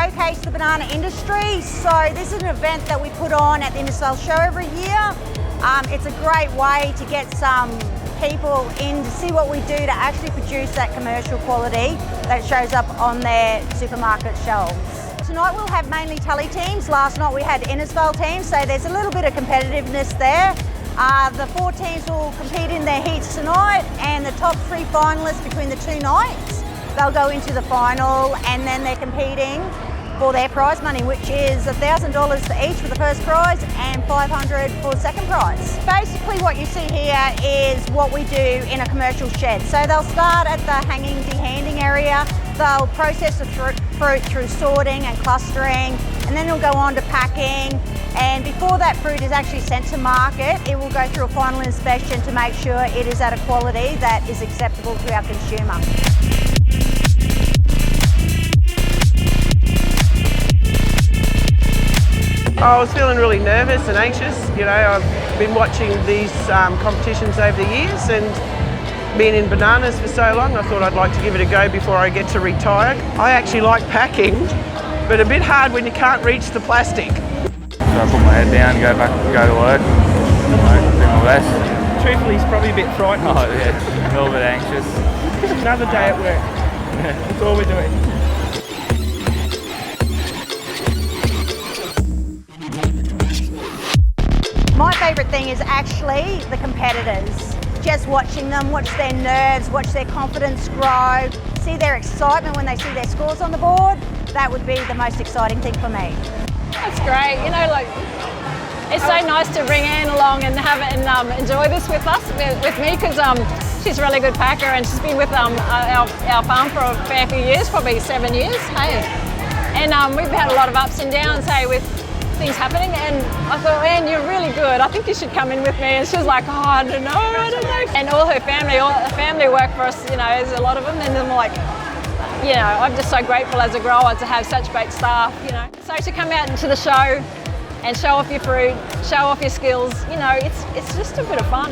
showcase the banana industry. So this is an event that we put on at the Innisfail Show every year. It's a great way to get some people in to see what we do to actually produce that commercial quality that shows up on their supermarket shelves. Tonight we'll have mainly tally teams. Last night we had Innisfail teams, so there's a little bit of competitiveness there. The 4 teams will compete in their heats tonight, and the top 3 finalists between the 2 nights, they'll go into the final, and then they're competing for their prize money, which is $1,000 for each for the first prize and $500 for the second prize. Basically what you see here is what we do in a commercial shed. So they'll start at the hanging dehanding area, they'll process the fruit through sorting and clustering, and then it'll go on to packing. And before that fruit is actually sent to market, it will go through a final inspection to make sure it is at a quality that is acceptable to our consumer. I was feeling really nervous and anxious. You know, I've been watching these competitions over the years, and being in bananas for so long, I thought I'd like to give it a go before I get to retire. I actually like packing, but a bit hard when you can't reach the plastic. So I put my head down, go to work, do my best. Truthfully, he's probably a bit frightened. Oh yeah, a little bit anxious. Another day at work. That's all we're doing. My favourite thing is actually the competitors. Just watching them, watch their nerves, watch their confidence grow, see their excitement when they see their scores on the board. That would be the most exciting thing for me. That's great. You know, like, it's so nice to bring Anne along and have it and enjoy this with us, with me, because she's a really good packer and she's been with our farm for a fair few years, probably 7 years. Hey, and we've had a lot of ups and downs, hey, with things happening, and I thought, Anne, you're really good, I think you should come in with me. And she was like, oh, I don't know. And all her family work for us, you know, there's a lot of them, and I'm like, you know, I'm just so grateful as a grower to have such great staff, you know. So to come out into the show and show off your fruit, show off your skills, you know, it's just a bit of fun.